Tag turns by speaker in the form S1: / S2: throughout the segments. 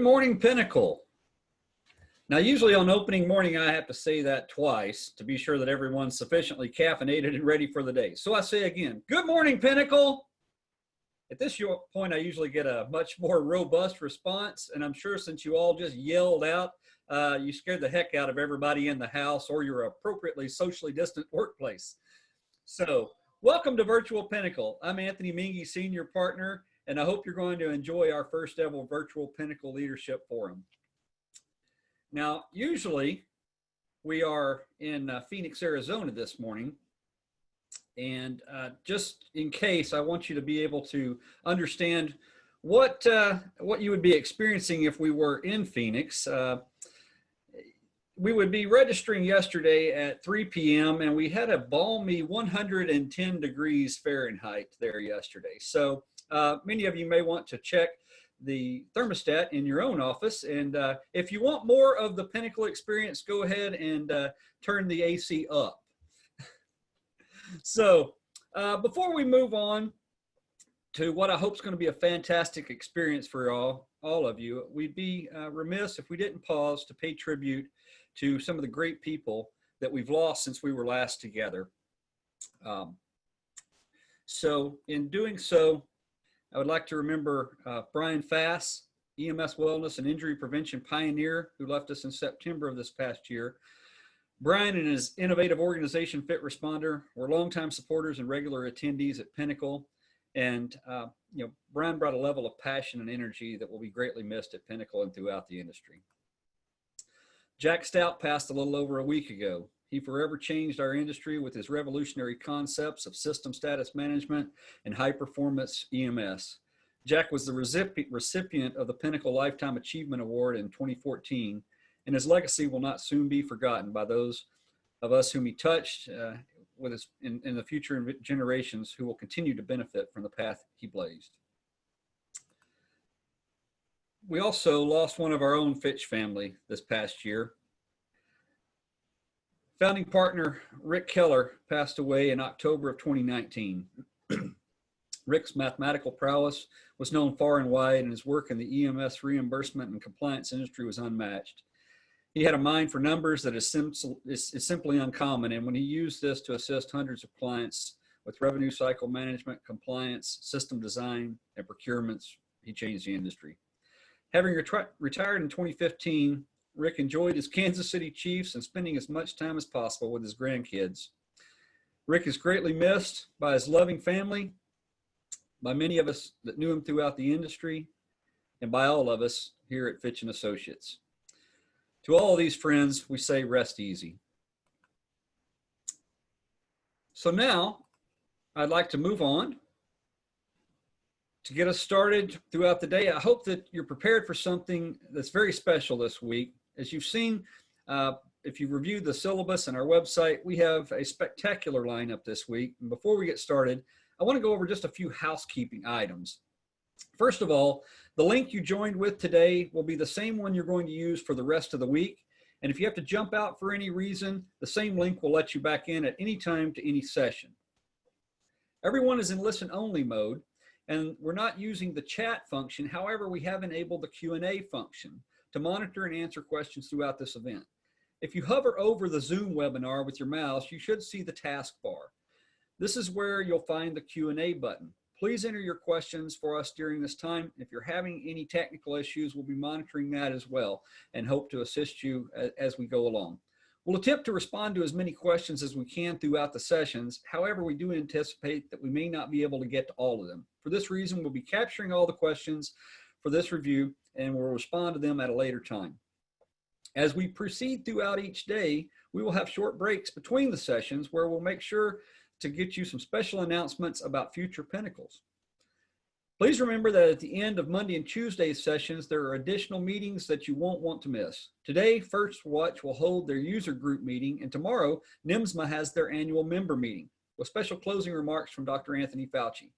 S1: morning, Pinnacle. Now, usually on opening morning, I have to say that twice to be sure that everyone's sufficiently caffeinated and ready for the day. So I say again, good morning, Pinnacle. At this point, I usually get a much more robust response, and I'm sure since you all just yelled out, you scared the heck out of everybody in the house or your appropriately socially distant workplace. So welcome to Virtual Pinnacle. I'm Anthony Mingy, Senior Partner, and I hope you're going to enjoy our first ever Virtual Pinnacle Leadership Forum. Now, usually we are in Phoenix, Arizona this morning, and just in case, I want you to be able to understand what you would be experiencing if we were in Phoenix. We would be registering yesterday at 3 p.m. and we had a balmy 110 degrees Fahrenheit there yesterday. So many of you may want to check the thermostat in your own office. And if you want more of the Pinnacle experience, go ahead and turn the AC up. So before we move on to what I hope is going to be a fantastic experience for all of you, we'd be remiss if we didn't pause to pay tribute to some of the great people that we've lost since we were last together. So in doing so, I would like to remember Brian Fass, EMS Wellness and Injury Prevention Pioneer, who left us in September of this past year. Brian and his innovative organization, Fit Responder, were longtime supporters and regular attendees at Pinnacle. And Brian brought a level of passion and energy that will be greatly missed at Pinnacle and throughout the industry. Jack Stout passed a little over a week ago. He forever changed our industry with his revolutionary concepts of system status management and high-performance EMS. Jack was the recipient of the Pinnacle Lifetime Achievement Award in 2014, and his legacy will not soon be forgotten by those of us whom he touched with us in the future generations who will continue to benefit from the path he blazed. We also lost one of our own Fitch family this past year. Founding partner Rick Keller passed away in October of 2019. Rick's mathematical prowess was known far and wide, and his work in the EMS reimbursement and compliance industry was unmatched. He had a mind for numbers that is simply uncommon, and when he used this to assist hundreds of clients with revenue cycle management, compliance, system design, and procurements, he changed the industry. Having retired in 2015, Rick enjoyed his Kansas City Chiefs and spending as much time as possible with his grandkids. Rick is greatly missed by his loving family, by many of us that knew him throughout the industry, and by all of us here at Fitch Associates. To all of these friends, we say rest easy. So now I'd like to move on to get us started throughout the day. I hope that you're prepared for something that's very special this week. As you've seen, if you reviewed the syllabus on our website, we have a spectacular lineup this week. And before we get started, I want to go over just a few housekeeping items. First of all, the link you joined with today will be the same one you're going to use for the rest of the week. And if you have to jump out for any reason, the same link will let you back in at any time to any session. Everyone is in listen-only mode, and we're not using the chat function. However, we have enabled the Q&A function to monitor and answer questions throughout this event. If you hover over the Zoom webinar with your mouse, you should see the taskbar. This is where you'll find the Q&A button. Please enter your questions for us during this time. If you're having any technical issues, we'll be monitoring that as well and hope to assist you as we go along. We'll attempt to respond to as many questions as we can throughout the sessions. However, we do anticipate that we may not be able to get to all of them. For this reason, we'll be capturing all the questions for this review and we'll respond to them at a later time. As we proceed throughout each day, we will have short breaks between the sessions where we'll make sure to get you some special announcements about future Pinnacles. Please remember that at the end of Monday and Tuesday sessions, there are additional meetings that you won't want to miss. Today, First Watch will hold their user group meeting, and tomorrow, NIMSMA has their annual member meeting with special closing remarks from Dr. Anthony Fauci.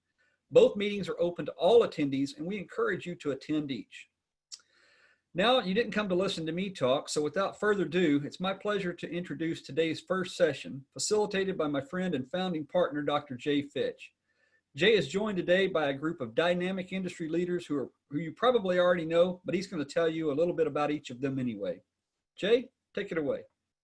S1: Both meetings are open to all attendees, and we encourage you to attend each. Now, you didn't come to listen to me talk, so without further ado, it's my pleasure to introduce today's first session, facilitated by my friend and founding partner, Dr. Jay Fitch. Jay is joined today by a group of dynamic industry leaders who you probably already know, but he's going to tell you a little bit about each of them anyway. Jay, take it away.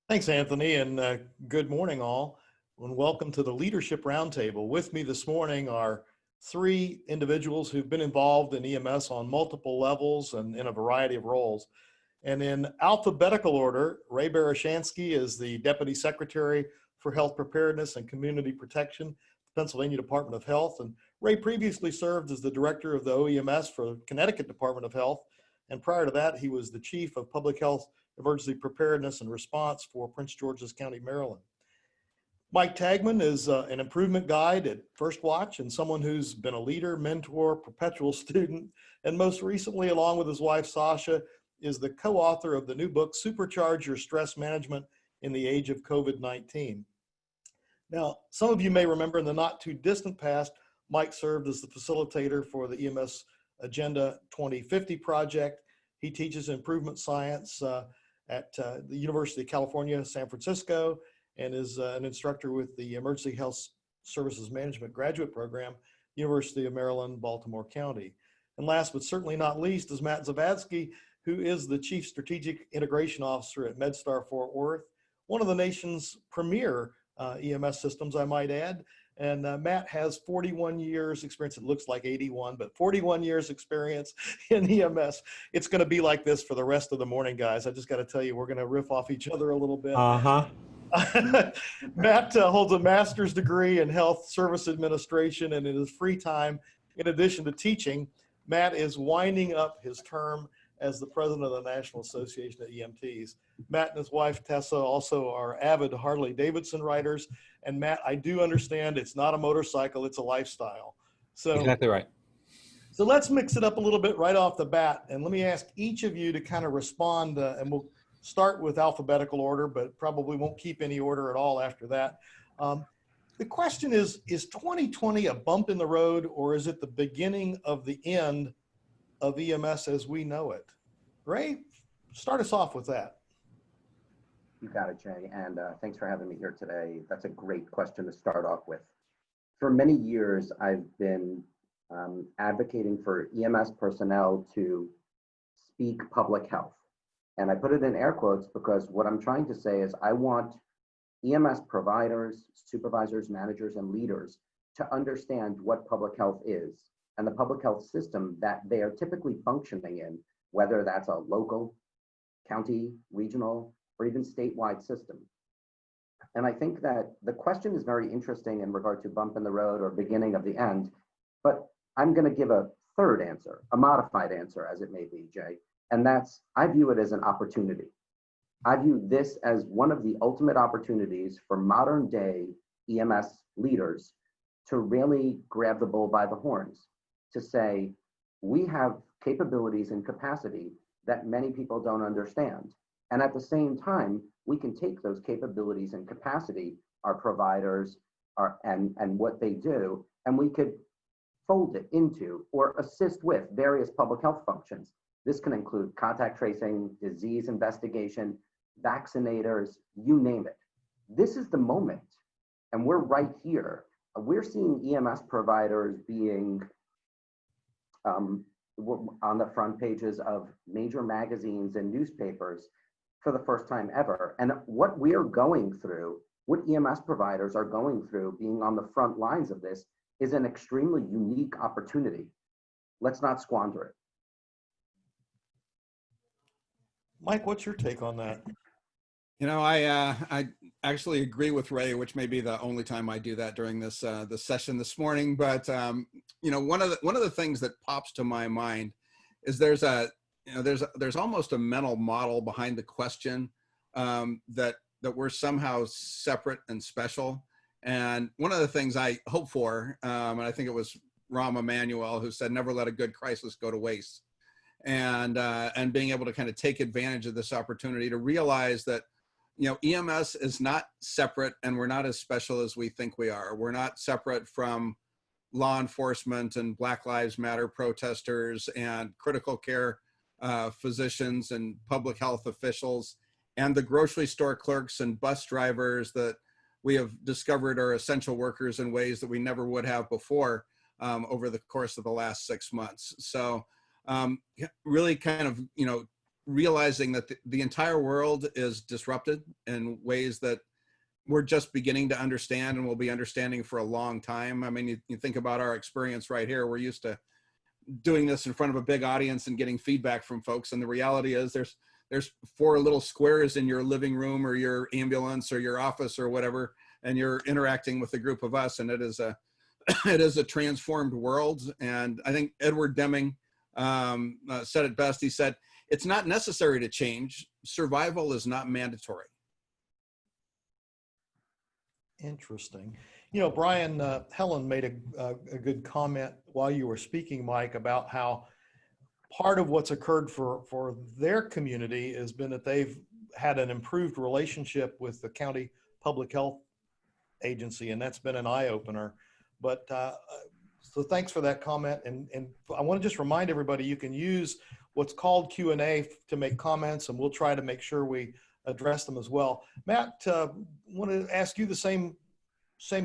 S2: Thanks, Anthony, and good morning, all, and welcome to the Leadership Roundtable. With me this morning are three individuals who've been involved in EMS on multiple levels and in a variety of roles. And in alphabetical order, Ray Barishansky is the Deputy Secretary for Health Preparedness and Community Protection, Pennsylvania Department of Health. And Ray previously served as the Director of the OEMS for Connecticut Department of Health. And prior to that, he was the Chief of Public Health Emergency Preparedness and Response for Prince George's County, Maryland. Mike Taigman is an improvement guide at First Watch and someone who's been a leader, mentor, perpetual student, and most recently, along with his wife, Sasha, is the co-author of the new book, Supercharge Your Stress Management in the Age of COVID-19. Now, some of you may remember in the not too distant past, Mike served as the facilitator for the EMS Agenda 2050 project. He teaches improvement science at the University of California, San Francisco, and is an instructor with the Emergency Health Services Management Graduate Program, University of Maryland, Baltimore County. And last but certainly not least is Matt Zavadsky, who is the Chief Strategic Integration Officer at MedStar Fort Worth, one of the nation's premier EMS systems, I might add. And Matt has 41 years experience. It looks like 81, but 41 years experience in EMS. It's going to be like this for the rest of the morning, guys. I just got to tell you, we're going to riff off each other a little bit. Matt holds a master's degree in health service administration, and in his free time, in addition to teaching, Matt is winding up his term as the president of the National Association of EMTs. Matt and his wife, Tessa, also are avid Harley-Davidson riders. And Matt, I do understand it's not a motorcycle, it's a lifestyle. So
S3: exactly right.
S2: So let's mix it up a little bit right off the bat. And let me ask each of you to kind of respond, and we'll start with alphabetical order, but probably won't keep any order at all after that. The question is 2020 a bump in the road, or is it the beginning of the end of EMS as we know it? Ray, start us off with that.
S4: You got it, Jay, and thanks for having me here today. That's a great question to start off with. For many years, I've been advocating for EMS personnel to speak public health. And I put it in air quotes because what I'm trying to say is I want EMS providers, supervisors, managers, and leaders to understand what public health is and the public health system that they are typically functioning in, whether that's a local, county, regional, or even statewide system. And I think that the question is very interesting in regard to bump in the road or beginning of the end, but I'm going to give a third answer, a modified answer as it may be, Jay, and that's, I view it as an opportunity. I view this as one of the ultimate opportunities for modern day EMS leaders to really grab the bull by the horns, to say, we have capabilities and capacity that many people don't understand. And at the same time, we can take those capabilities and capacity, our providers and what they do, and we could fold it into or assist with various public health functions. This can include contact tracing, disease investigation, vaccinators, you name it. This is the moment, and we're right here. We're seeing EMS providers being on the front pages of major magazines and newspapers for the first time ever. And what we are going through, what EMS providers are going through, being on the front lines of this, is an extremely unique opportunity. Let's not squander it.
S2: Mike, what's your take on that?
S3: You know, I actually agree with Ray, which may be the only time I do that during this this session this morning. But you know, one of the things that pops to my mind is there's almost a mental model behind the question that we're somehow separate and special. And one of the things I hope for, and I think it was Rahm Emanuel who said, "Never let a good crisis go to waste." And being able to kind of take advantage of this opportunity to realize that, you know, EMS is not separate, and we're not as special as we think we are. We're not separate from law enforcement and Black Lives Matter protesters and critical care physicians and public health officials and the grocery store clerks and bus drivers that we have discovered are essential workers in ways that we never would have before. over the course of the last 6 months. So really kind of, realizing that the entire world is disrupted in ways that we're just beginning to understand and will be understanding for a long time. I mean, you think about our experience right here. We're used to doing this in front of a big audience and getting feedback from folks. And the reality is there's 4 little squares in your living room or your ambulance or your office or whatever, and you're interacting with a group of us, and it is a it is a transformed world. And I think Edward Deming said it best. He said, "It's not necessary to change. Survival is not mandatory."
S2: Interesting. Brian, Helen made a good comment while you were speaking, Mike, about how part of what's occurred for their community has been that they've had an improved relationship with the county public health agency, and that's been an eye-opener. But so thanks for that comment. And I want to just remind everybody, you can use what's called Q&A to make comments, and we'll try to make sure we address them as well. Matt, want to ask you the same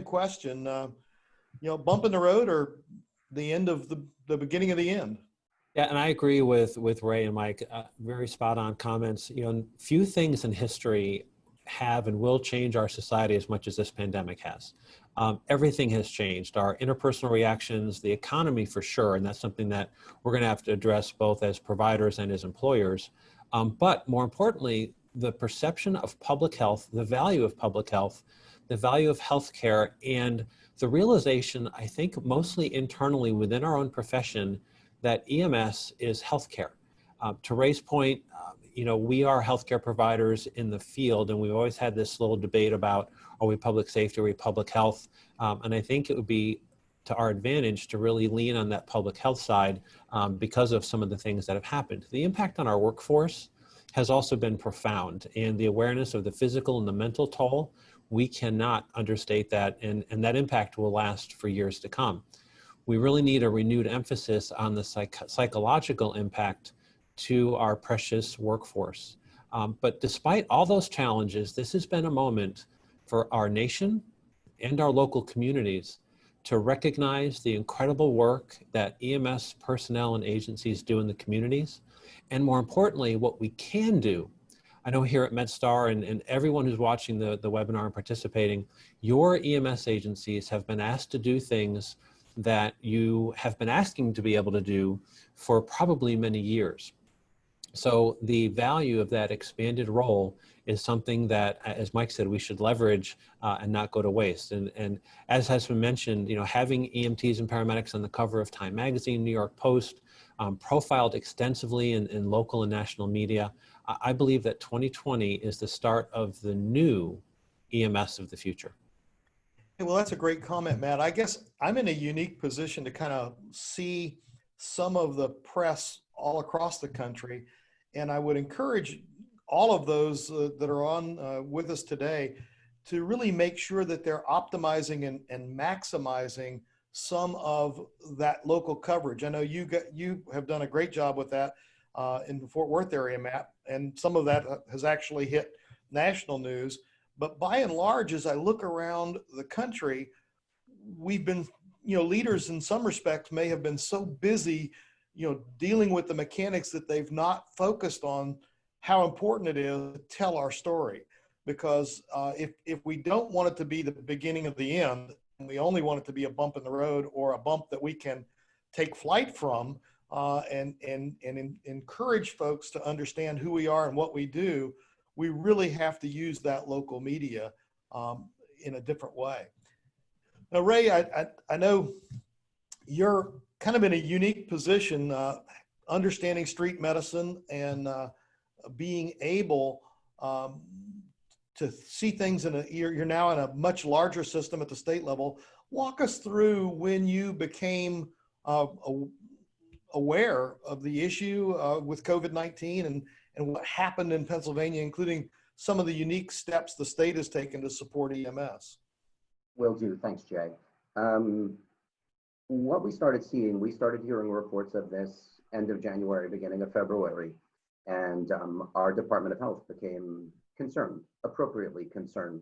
S2: question. Bump in the road or the end of the beginning of the end?
S5: Yeah, and I agree with Ray and Mike. Very spot on comments. Few things in history have and will change our society as much as this pandemic has. Everything has changed. Our interpersonal reactions, the economy for sure, and that's something that we're going to have to address both as providers and as employers. But more importantly, the perception of public health, the value of public health, the value of healthcare, and the realization, I think, mostly internally within our own profession, that EMS is healthcare. To Ray's point, we are healthcare providers in the field, and we've always had this little debate about, are we public safety, are we public health? And I think it would be to our advantage to really lean on that public health side because of some of the things that have happened. The impact on our workforce has also been profound, and the awareness of the physical and the mental toll, we cannot understate that, and that impact will last for years to come. We really need a renewed emphasis on the psychological impact to our precious workforce. But despite all those challenges, this has been a moment for our nation and our local communities to recognize the incredible work that EMS personnel and agencies do in the communities, and more importantly, what we can do. I know here at MedStar and everyone who's watching the webinar and participating, your EMS agencies have been asked to do things that you have been asking to be able to do for probably many years. So the value of that expanded role is something that, as Mike said, we should leverage and not go to waste. And as has been mentioned, having EMTs and paramedics on the cover of Time Magazine, New York Post, profiled extensively in local and national media, I believe that 2020 is the start of the new EMS of the future.
S2: Well, that's a great comment, Matt. I guess I'm in a unique position to kind of see some of the press all across the country. And I would encourage all of those that are on with us today to really make sure that they're optimizing and maximizing some of that local coverage. I know you have done a great job with that in the Fort Worth area, Matt, and some of that has actually hit national news. But by and large, as I look around the country, we've been, leaders in some respects may have been so busy, dealing with the mechanics that they've not focused on how important it is to tell our story. Because if we don't want it to be the beginning of the end, and we only want it to be a bump in the road or a bump that we can take flight from and encourage folks to understand who we are and what we do, we really have to use that local media in a different way. Now, Ray, I know you're kind of in a unique position, understanding street medicine and being able to see things you're now in a much larger system at the state level. Walk us through when you became aware of the issue with COVID-19 and what happened in Pennsylvania, including some of the unique steps the state has taken to support EMS.
S4: Will do. Thanks, Jay. What we started seeing, we started hearing reports of this end of January, beginning of February, and our Department of Health became concerned, appropriately concerned,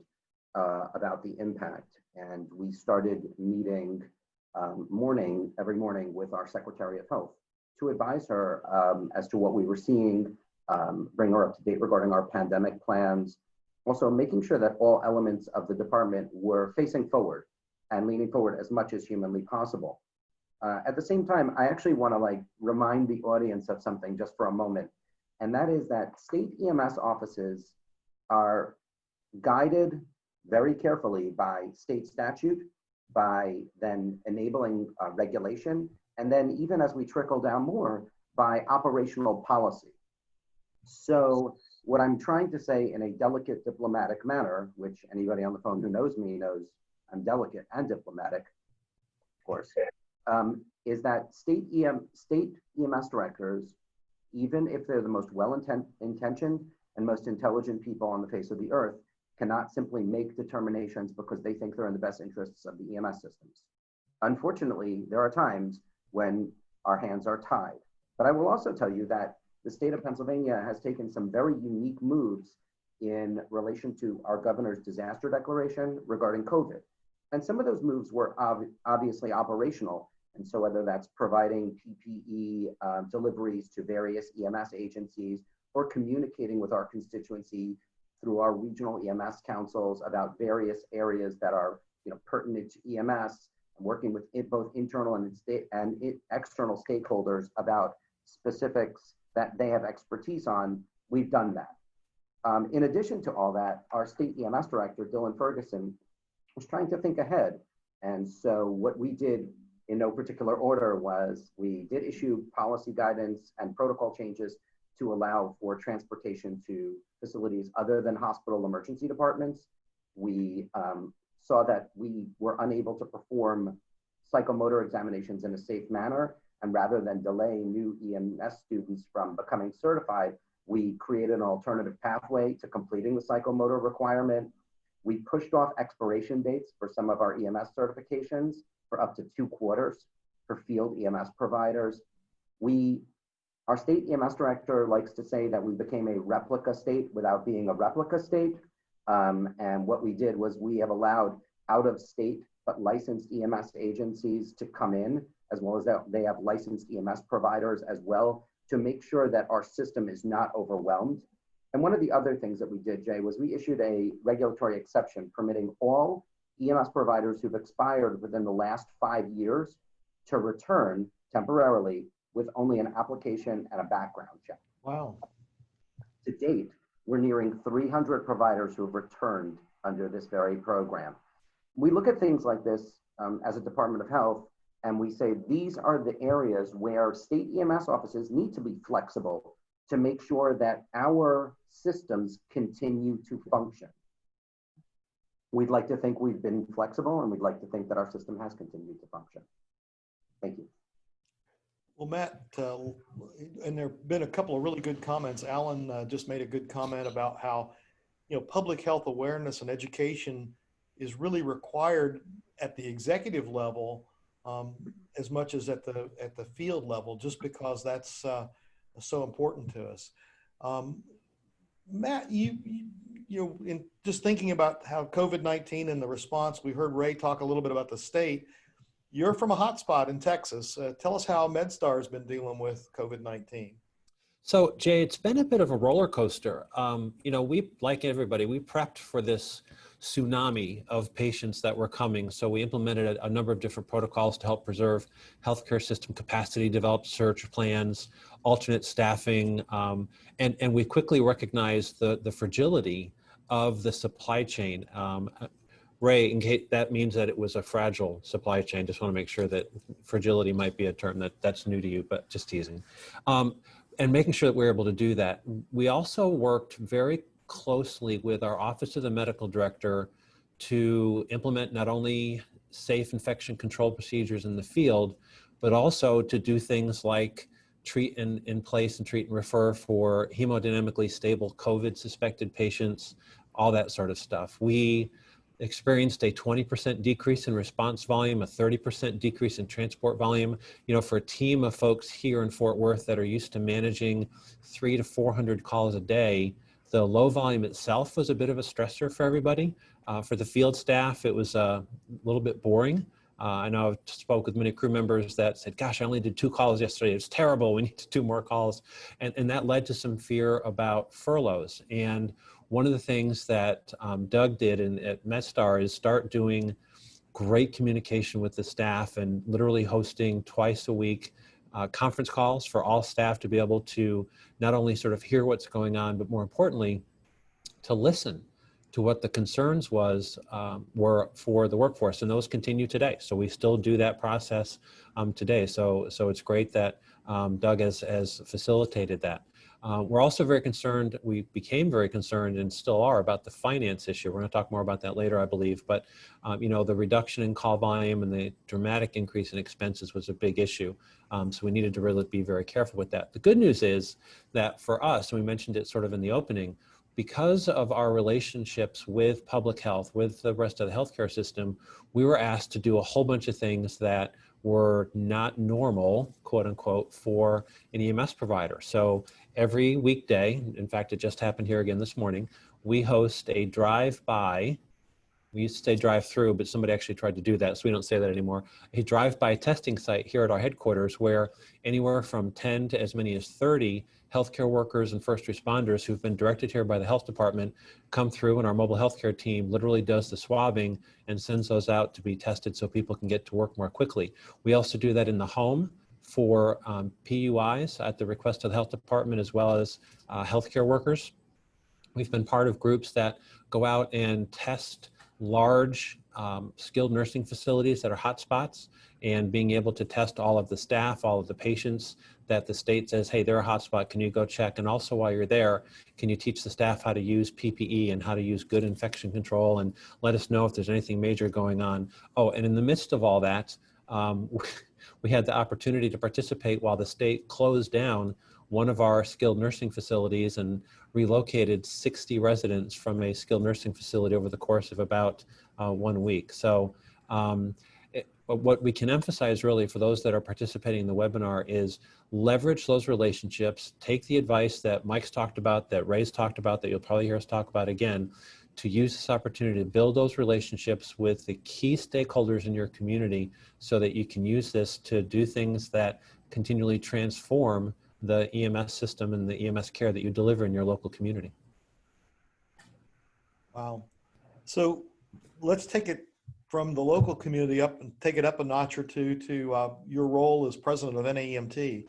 S4: about the impact. And we started meeting every morning with our Secretary of Health to advise her as to what we were seeing, bring her up to date regarding our pandemic plans, also making sure that all elements of the department were facing forward and leaning forward as much as humanly possible. At the same time, I actually want to remind the audience of something just for a moment, and that is that state EMS offices are guided very carefully by state statute, by then enabling regulation, and then even as we trickle down more, by operational policy. So what I'm trying to say in a delicate diplomatic manner, which anybody on the phone who knows me knows I'm delicate and diplomatic, of course, is that state EMS directors, even if they're the most well-intentioned and most intelligent people on the face of the earth, cannot simply make determinations because they think they're in the best interests of the EMS systems. Unfortunately, there are times when our hands are tied. But I will also tell you that the state of Pennsylvania has taken some very unique moves in relation to our governor's disaster declaration regarding COVID. And some of those moves were obviously operational. And so whether that's providing PPE deliveries to various EMS agencies or communicating with our constituency through our regional EMS councils about various areas that are pertinent to EMS, and working with both internal and external stakeholders about specifics that they have expertise on, we've done that. In addition to all that, our state EMS director, Dylan Ferguson, was trying to think ahead. And so what we did in no particular order was we did issue policy guidance and protocol changes to allow for transportation to facilities other than hospital emergency departments. We saw that we were unable to perform psychomotor examinations in a safe manner, and rather than delaying new EMS students from becoming certified, we created an alternative pathway to completing the psychomotor requirement. We pushed off expiration dates for some of our EMS certifications for up to 2 quarters for field EMS providers. Our state EMS director likes to say that we became a replica state without being a replica state. And what we did was we have allowed out-of-state but licensed EMS agencies to come in, as well as that they have licensed EMS providers as well, to make sure that our system is not overwhelmed. And one of the other things that we did, Jay, was we issued a regulatory exception permitting all EMS providers who've expired within the last 5 years to return temporarily with only an application and a background check.
S2: Wow.
S4: To date, we're nearing 300 providers who have returned under this very program. We look at things like this as a Department of Health, and we say these are the areas where state EMS offices need to be flexible to make sure that our systems continue to function. We'd like to think we've been flexible, and we'd like to think that our system has continued to function. Thank you.
S2: Well, Matt, and there have been a couple of really good comments. Alan just made a good comment about how, public health awareness and education is really required at the executive level as much as at the field level, just because that's so important to us. Matt, you in just thinking about how COVID-19 and the response, we heard Ray talk a little bit about the state. You're from a hotspot in Texas. Tell us how MedStar has been dealing with COVID-19.
S5: So, Jay, it's been a bit of a roller coaster. We, like everybody, we prepped for this tsunami of patients that were coming. So we implemented a number of different protocols to help preserve healthcare system capacity, developed surge plans, alternate staffing, and we quickly recognized the fragility of the supply chain. Ray, in case that means that it was a fragile supply chain, just want to make sure that fragility might be a term that's new to you, but just teasing. And making sure that we're able to do that. We also worked very closely with our Office of the Medical Director to implement not only safe infection control procedures in the field, but also to do things like treat in place and treat and refer for hemodynamically stable COVID suspected patients, all that sort of stuff. We experienced a 20% decrease in response volume, a 30% decrease in transport volume. For a team of folks here in Fort Worth that are used to managing 300 to 400 calls a day, the low volume itself was a bit of a stressor for everybody. For the field staff, it was a little bit boring, I know I've spoke with many crew members that said, gosh, I only did 2 calls yesterday. It's terrible. We need to do more calls. And that led to some fear about furloughs. And one of the things that Doug did at MedStar is start doing great communication with the staff and literally hosting twice a week conference calls for all staff to be able to not only sort of hear what's going on, but more importantly, to listen to what the concerns were for the workforce, and those continue today. So we still do that process today. So it's great that Doug has facilitated that. We're also very concerned, we became very concerned and still are about the finance issue. We're going to talk more about that later, I believe, but the reduction in call volume and the dramatic increase in expenses was a big issue. So we needed to really be very careful with that. The good news is that for us, and we mentioned it sort of in the opening, because of our relationships with public health, with the rest of the healthcare system, we were asked to do a whole bunch of things that were not normal, quote unquote, for an EMS provider. So every weekday, in fact, it just happened here again this morning, we host a drive-by. We used to say drive-through, but somebody actually tried to do that, so we don't say that anymore. A drive-by testing site here at our headquarters where anywhere from 10 to as many as 30 healthcare workers and first responders who've been directed here by the health department come through, and our mobile healthcare team literally does the swabbing and sends those out to be tested so people can get to work more quickly. We also do that in the home for PUIs at the request of the health department, as well as healthcare workers. We've been part of groups that go out and test large skilled nursing facilities that are hotspots, and being able to test all of the staff, all of the patients that the state says, hey, they're a hotspot, can you go check? And also while you're there, can you teach the staff how to use PPE and how to use good infection control, and let us know if there's anything major going on. Oh, and in the midst of all that, we had the opportunity to participate while the state closed down one of our skilled nursing facilities and relocated 60 residents from a skilled nursing facility over the course of about 1 week. So what we can emphasize really for those that are participating in the webinar is leverage those relationships, take the advice that Mike's talked about, that Ray's talked about, that you'll probably hear us talk about again, to use this opportunity to build those relationships with the key stakeholders in your community so that you can use this to do things that continually transform the EMS system and the EMS care that you deliver in your local community.
S2: Wow. So let's take it from the local community up and take it up a notch or two to your role as president of NAEMT.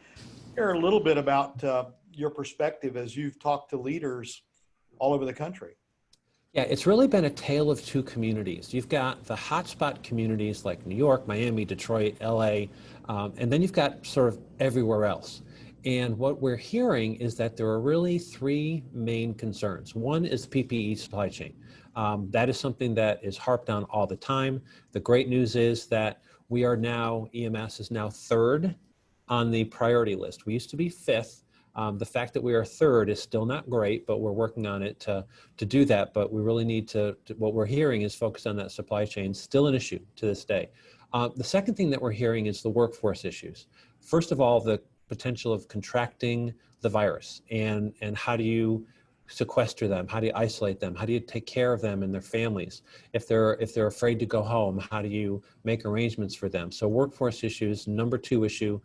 S2: Hear a little bit about your perspective as you've talked to leaders all over the country.
S5: Yeah, it's really been a tale of two communities. You've got the hotspot communities like New York, Miami, Detroit, LA, and then you've got sort of everywhere else. And what we're hearing is that there are really 3 main concerns. One is PPE supply chain. That is something that is harped on all the time. The great news is that we are now, EMS is now 3rd on the priority list. We used to be 5th. The fact that we are 3rd is still not great, but we're working on it to do that. But we really need to, what we're hearing is focus on that supply chain, still an issue to this day. The second thing that we're hearing is the workforce issues. First of all, the potential of contracting the virus, and how do you sequester them? How do you isolate them? How do you take care of them and their families? If they're afraid to go home, how do you make arrangements for them? So workforce issues, number 2 issue,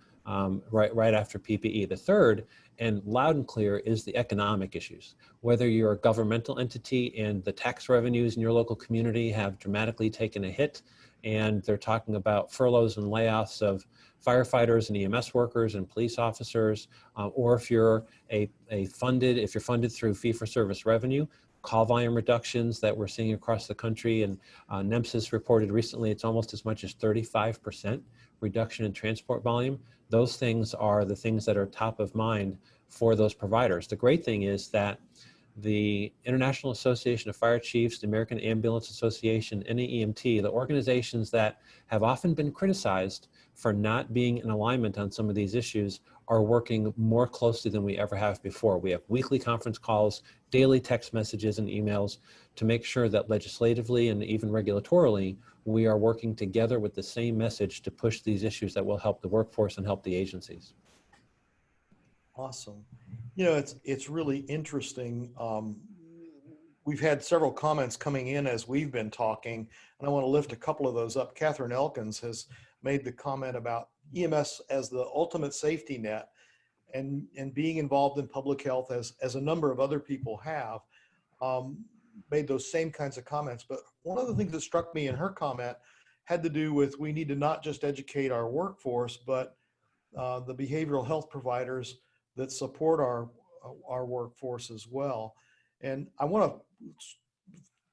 S5: right after PPE. The third, and loud and clear, is the economic issues. Whether you're a governmental entity and the tax revenues in your local community have dramatically taken a hit, and they're talking about furloughs and layoffs of firefighters and EMS workers and police officers, or if you're if you're funded through fee-for-service revenue, call volume reductions that we're seeing across the country. And NEMSIS reported recently it's almost as much as 35% reduction in transport volume. Those things are the things that are top of mind for those providers. The great thing is that the International Association of Fire Chiefs, the American Ambulance Association, NAEMT, the organizations that have often been criticized for not being in alignment on some of these issues, are working more closely than we ever have before. We have weekly conference calls, daily text messages and emails to make sure that legislatively and even regulatorily, we are working together with the same message to push these issues that will help the workforce and help the agencies.
S2: Awesome. You know, it's really interesting. we've had several comments coming in as we've been talking, and I want to lift a couple of those up. Catherine Elkins has made the comment about EMS as the ultimate safety net, and being involved in public health as a number of other people have, made those same kinds of comments. But one of the things that struck me in her comment had to do with, we need to not just educate our workforce, but the behavioral health providers that support our workforce as well. And I want to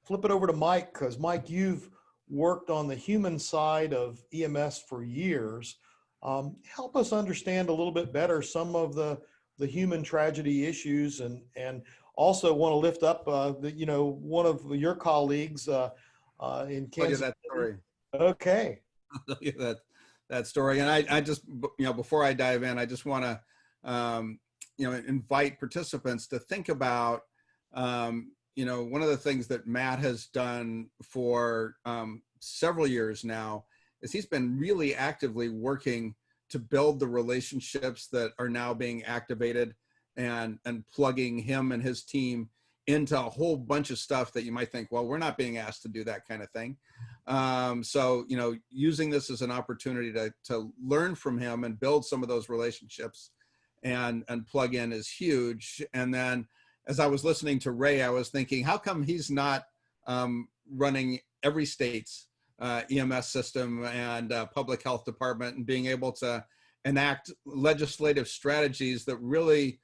S2: flip it over to Mike, because Mike, you've worked on the human side of EMS for years. Help us understand a little bit better some of the human tragedy issues, and also want to lift up one of your colleagues in Kansas
S3: that story.
S2: Okay.
S3: I'll tell you that story. And I just, before I dive in, I just want to, invite participants to think about, one of the things that Matt has done for several years now is he's been really actively working to build the relationships that are now being activated and plugging him and his team into a whole bunch of stuff that you might think, well, we're not being asked to do that kind of thing. So, using this as an opportunity to learn from him and build some of those relationships and plug in is huge. And then as I was listening to Ray, I was thinking, how come he's not running every state's EMS system and public health department, and being able to enact legislative strategies that really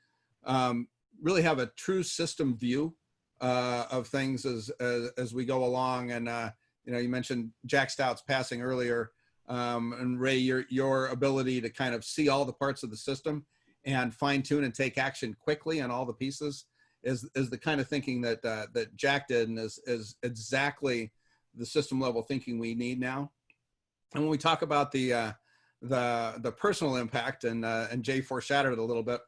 S3: have a true system view of things as we go along. And you mentioned Jack Stout's passing earlier, and Ray, your ability to kind of see all the parts of the system and fine tune and take action quickly on all the pieces is the kind of thinking that Jack did, and is exactly the system level thinking we need now. And when we talk about the personal impact, and Jay foreshadowed it a little bit,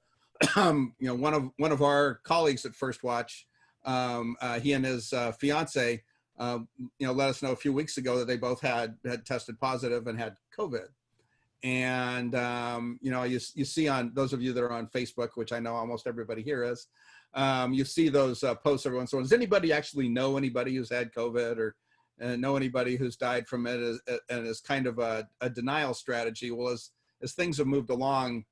S3: one of our colleagues at First Watch, he and his fiance, let us know a few weeks ago that they both had tested positive and had COVID. And you see, on those of you that are on Facebook, which I know almost everybody here is, you see those posts every once in a while. Does anybody actually know anybody who's had COVID, or know anybody who's died from it, and is kind of a denial strategy? Well, as things have moved along,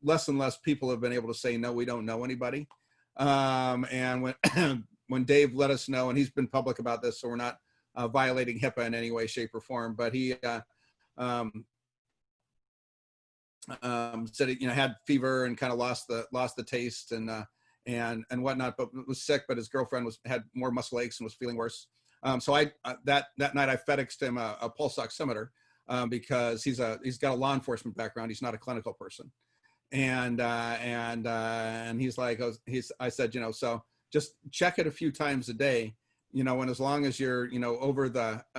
S3: less and less people have been able to say, no, we don't know anybody. And when Dave let us know, and he's been public about this, so we're not violating HIPAA in any way, shape, or form, but he said he had fever and kind of lost the taste and whatnot, but was sick. But his girlfriend had more muscle aches and was feeling worse. So that night I FedExed him a pulse oximeter because he's got a law enforcement background. He's not a clinical person, and he's like, I said, so just check it a few times a day, and as long as you're over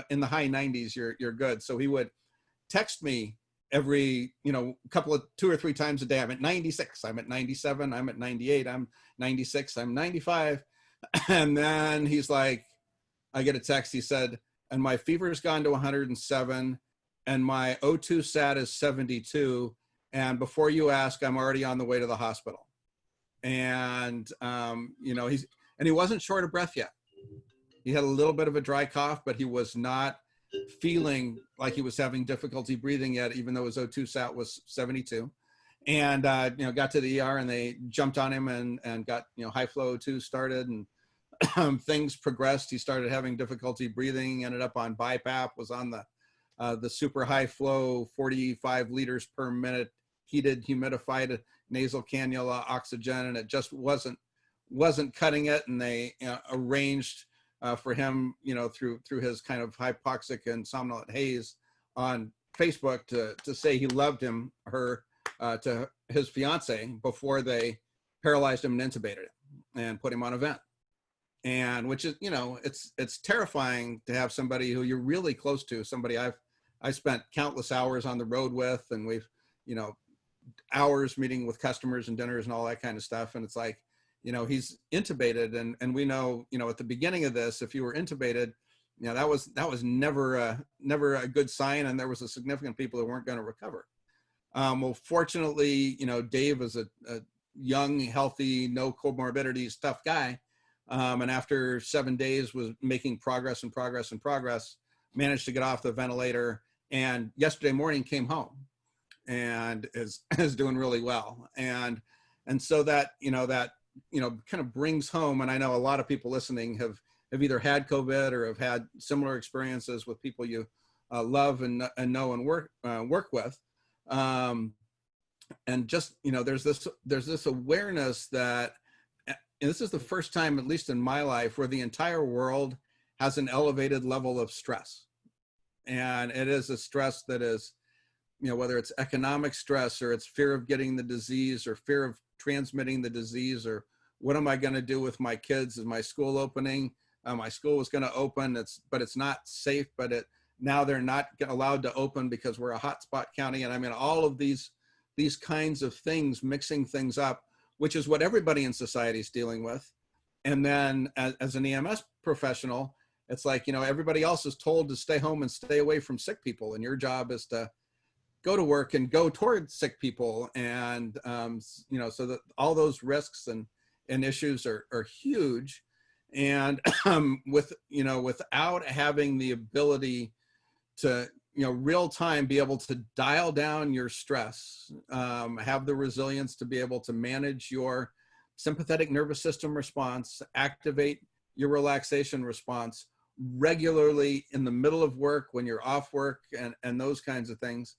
S3: in the high 90s, you're good. So he would text me every couple of 2 or 3 times a day. I'm at 96, I'm at 97, I'm at 98, I'm 96, I'm 95. And then he's like, I get a text, he said, and my fever's gone to 107 and my O2 sat is 72, and before you ask, I'm already on the way to the hospital. And he wasn't short of breath yet. He had a little bit of a dry cough, but he was not feeling like he was having difficulty breathing yet, even though his O2 sat was 72. And got to the ER, and they jumped on him and got high flow O2 started, and things progressed. He started having difficulty breathing, ended up on BiPAP, was on the super high flow 45 liters per minute heated humidified nasal cannula oxygen, and it just wasn't cutting it. And they arranged for him, through his kind of hypoxic and somnolent haze on Facebook to say he loved her to his fiance before they paralyzed him and intubated him and put him on a vent. And which is, it's terrifying to have somebody who you're really close to, somebody I spent countless hours on the road with, and we've, hours meeting with customers and dinners and all that kind of stuff. And it's like, he's intubated, and we know, at the beginning of this, if you were intubated, that was never a good sign, and there was a significant people who weren't going to recover. Well, fortunately, Dave is a young, healthy, no comorbidities, tough guy. And after 7 days was making progress and progress and progress, managed to get off the ventilator, and yesterday morning came home and is doing really well. And so that kind of brings home, and I know a lot of people listening have either had COVID or have had similar experiences with people you love and know and work with. And just, there's this awareness that, and this is the first time, at least in my life, where the entire world has an elevated level of stress. And it is a stress that is, whether it's economic stress or it's fear of getting the disease or fear of transmitting the disease, or what am I going to do with my kids? Is my school opening? My school was going to open, but it's not safe, but now they're not allowed to open because we're a hotspot county. And I mean, all of these kinds of things, mixing things up, which is what everybody in society is dealing with. And then as an EMS professional, it's like, everybody else is told to stay home and stay away from sick people. And your job is to go to work and go towards sick people. And, so that all those risks and issues are huge. And without having the ability to, real time be able to dial down your stress, have the resilience to be able to manage your sympathetic nervous system response, activate your relaxation response regularly in the middle of work, when you're off work, and those kinds of things.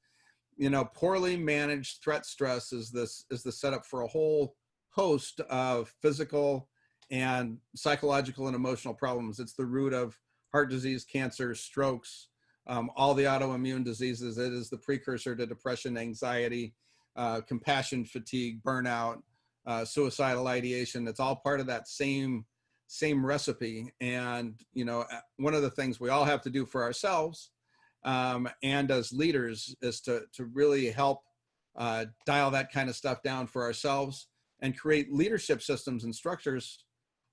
S3: Poorly managed threat stress is the setup for a whole host of physical and psychological and emotional problems. It's the root of heart disease, cancer, strokes, all the autoimmune diseases. It is the precursor to depression, anxiety, compassion fatigue, burnout, suicidal ideation. It's all part of that same recipe. And, one of the things we all have to do for ourselves, and as leaders, is to really help dial that kind of stuff down for ourselves and create leadership systems and structures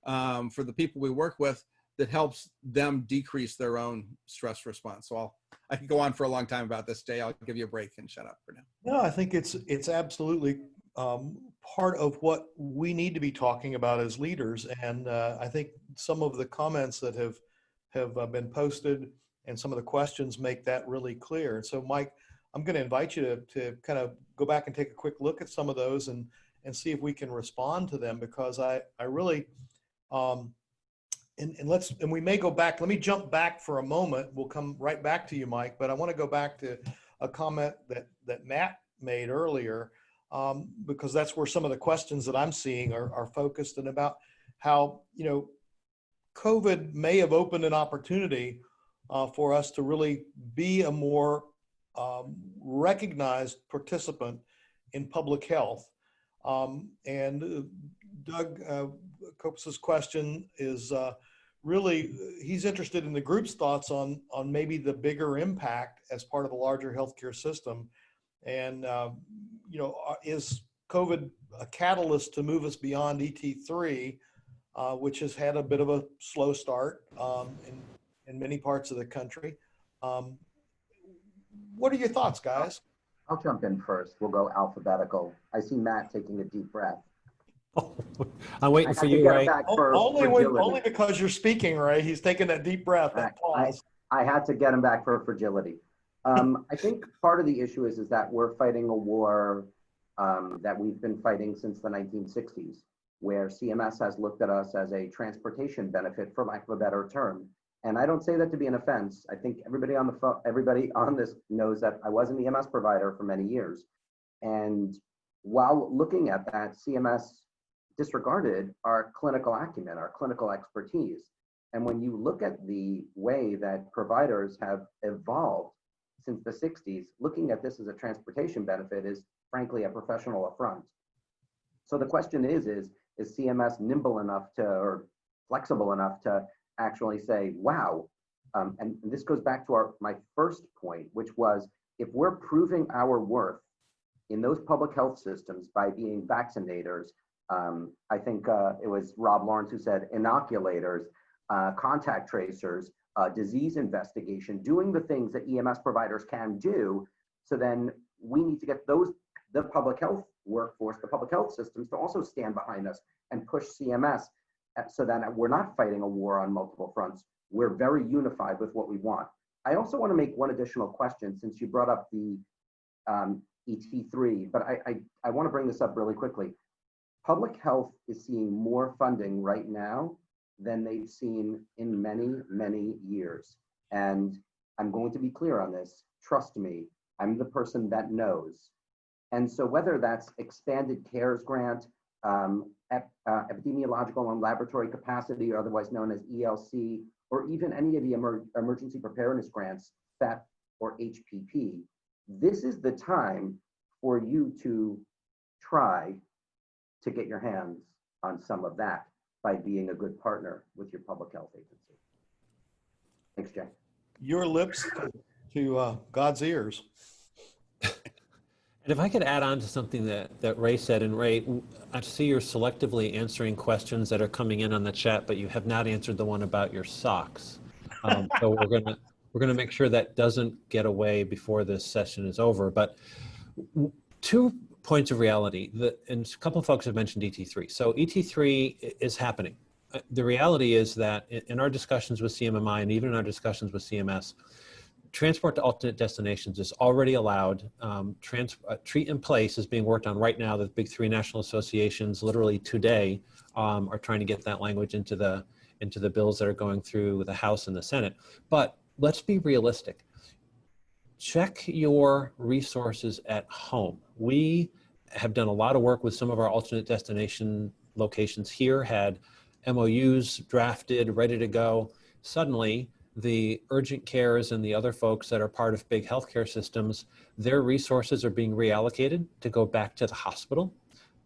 S3: for the people we work with that helps them decrease their own stress response. So I could go on for a long time about this, Jay. I'll give you a break and shut up for now.
S2: No, I think it's absolutely part of what we need to be talking about as leaders. And I think some of the comments that have been posted and some of the questions make that really clear. And so, Mike, I'm going to invite you to kind of go back and take a quick look at some of those and see if we can respond to them, because I really, and we may go back. Let me jump back for a moment. We'll come right back to you, Mike, but I want to go back to a comment that Matt made earlier, because that's where some of the questions that I'm seeing are focused, and about how, COVID may have opened an opportunity for us to really be a more recognized participant in public health. And Doug Copus's question is really, he's interested in the group's thoughts on maybe the bigger impact as part of the larger healthcare system. And, is COVID a catalyst to move us beyond ET3, which has had a bit of a slow start in many parts of the country? What are your thoughts, guys?
S4: I'll jump in first. We'll go alphabetical. I see Matt taking a deep breath.
S5: I'm waiting for you, Ray.
S2: Only because you're speaking, Ray. He's taking that deep breath.
S4: I had to get him back for fragility. I think part of the issue is that we're fighting a war that we've been fighting since the 1960s, where CMS has looked at us as a transportation benefit, for lack of a better term. And I don't say that to be an offense. I think everybody on this knows that I was an EMS provider for many years. And while looking at that, CMS disregarded our clinical acumen, our clinical expertise. And when you look at the way that providers have evolved since the 60s, looking at this as a transportation benefit is frankly a professional affront. So the question is CMS nimble enough or flexible enough to actually say, wow, and this goes back to my first point, which was, if we're proving our worth in those public health systems by being vaccinators, I think it was Rob Lawrence who said inoculators, contact tracers, disease investigation, doing the things that EMS providers can do. So then we need to get the public health workforce, the public health systems, to also stand behind us and push CMS so that we're not fighting a war on multiple fronts. We're very unified with what we want. I also want to make one additional question since you brought up the ET3, but I want to bring this up really quickly. Public health is seeing more funding right now than they've seen in many, many years. And I'm going to be clear on this. Trust me, I'm the person that knows. And so whether that's expanded CARES grant, epidemiological and laboratory capacity, or otherwise known as ELC, or even any of the emergency preparedness grants, FEP or HPP, this is the time for you to try to get your hands on some of that by being a good partner with your public health agency. Thanks, Jay.
S2: Your lips to God's ears.
S5: And if I could add on to something that Ray said, and Ray, I see you're selectively answering questions that are coming in on the chat, but you have not answered the one about your socks. So we're gonna make sure that doesn't get away before this session is over. But 2 points of reality, and a couple of folks have mentioned ET3. So ET3 is happening. The reality is that in our discussions with CMMI and even in our discussions with CMS, transport to alternate destinations is already allowed. Treat in place is being worked on right now. The big 3 national associations literally today are trying to get that language into the bills that are going through the House and the Senate. But let's be realistic. Check your resources at home. We have done a lot of work with some of our alternate destination locations here, had MOUs drafted, ready to go. Suddenly, the urgent cares and the other folks that are part of big healthcare systems, their resources are being reallocated to go back to the hospital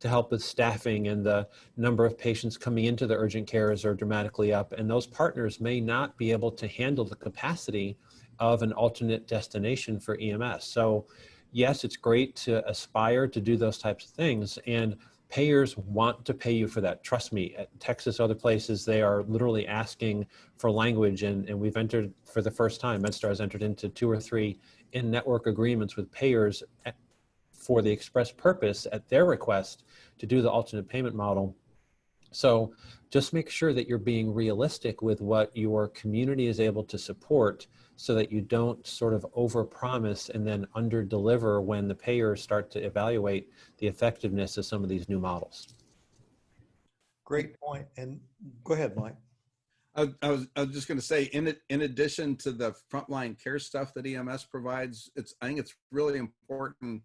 S5: to help with staffing, and the number of patients coming into the urgent cares are dramatically up. And those partners may not be able to handle the capacity of an alternate destination for EMS. So yes, it's great to aspire to do those types of things, and payers want to pay you for that. Trust me, at Texas, other places, they are literally asking for language, and we've entered for the first time, MedStar has entered into 2 or 3 in-network agreements with payers for the express purpose at their request to do the alternate payment model. So just make sure that you're being realistic with what your community is able to support, so that you don't sort of overpromise and then under-deliver when the payers start to evaluate the effectiveness of some of these new models.
S2: Great point. And go ahead, Mike.
S3: I was just going to say, in addition to the frontline care stuff that EMS provides, I think it's really important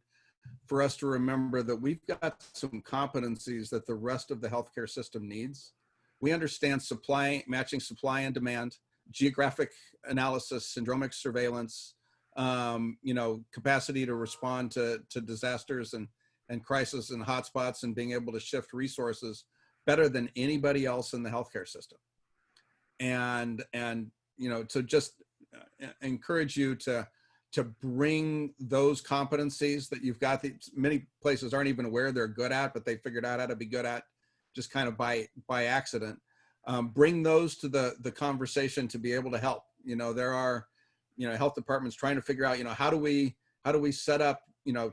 S3: for us to remember that we've got some competencies that the rest of the healthcare system needs. We understand matching supply and demand, geographic analysis, syndromic surveillance, capacity to respond to disasters and crisis and hotspots, and being able to shift resources better than anybody else in the healthcare system. And so just encourage you to bring those competencies that you've got. Many places aren't even aware they're good at, but they figured out how to be good at just kind of by accident. Bring those to the conversation to be able to help. There are, health departments trying to figure out, how do we set up,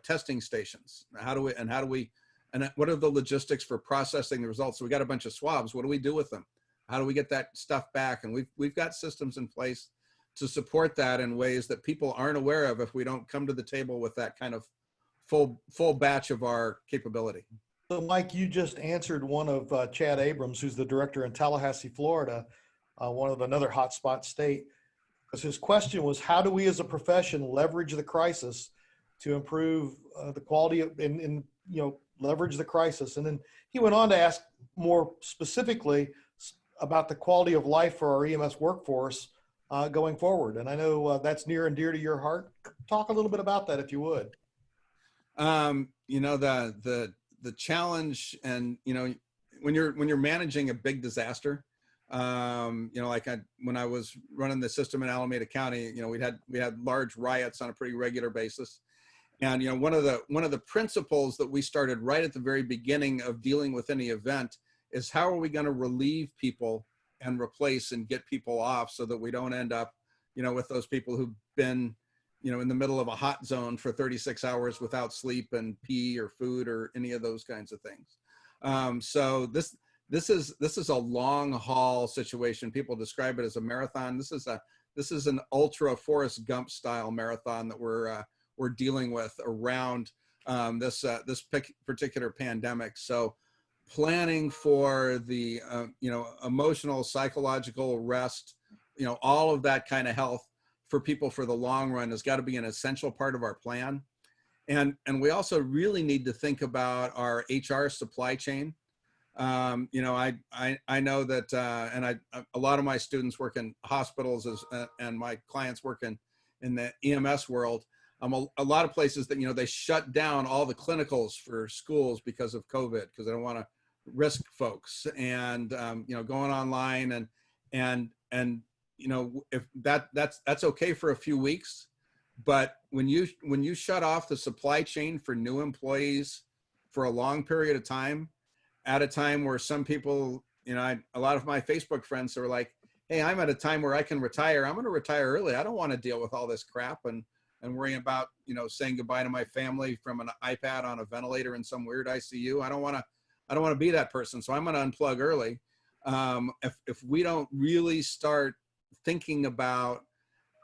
S3: testing stations? And what are the logistics for processing the results? So we got a bunch of swabs. What do we do with them? How do we get that stuff back? And we've got systems in place to support that in ways that people aren't aware of if we don't come to the table with that kind of full batch of our capability.
S2: So Mike, you just answered one of Chad Abrams, who's the director in Tallahassee, Florida, another hotspot state. Because his question was, how do we as a profession leverage the crisis to improve the quality of, and leverage the crisis? And then he went on to ask more specifically about the quality of life for our EMS workforce going forward. And I know that's near and dear to your heart. Talk a little bit about that, if you would.
S3: The challenge, and when you're managing a big disaster, when I was running the system in Alameda County, we had large riots on a pretty regular basis. And one of the principles that we started right at the very beginning of dealing with any event is, how are we going to relieve people and replace and get people off, so that we don't end up with those people who've been in the middle of a hot zone for 36 hours without sleep and pee or food or any of those kinds of things. So this this is a long haul situation. People describe it as a marathon. This is an ultra Forrest Gump style marathon that we're dealing with around this particular pandemic. So planning for the emotional, psychological rest, all of that kind of health for people for the long run has got to be an essential part of our plan. And we also really need to think about our HR supply chain. I know that, and a lot of my students work in hospitals and my clients work in the EMS world. A lot of places that, they shut down all the clinicals for schools because of COVID, because they don't want to risk folks, and, going online and if that's okay for a few weeks. But when you shut off the supply chain for new employees for a long period of time, at a time where some people, a lot of my Facebook friends are like, hey, I'm at a time where I can retire. I'm going to retire early. I don't want to deal with all this crap and worrying about, saying goodbye to my family from an iPad on a ventilator in some weird ICU. I don't want to be that person. So I'm going to unplug early. If we don't really start thinking about,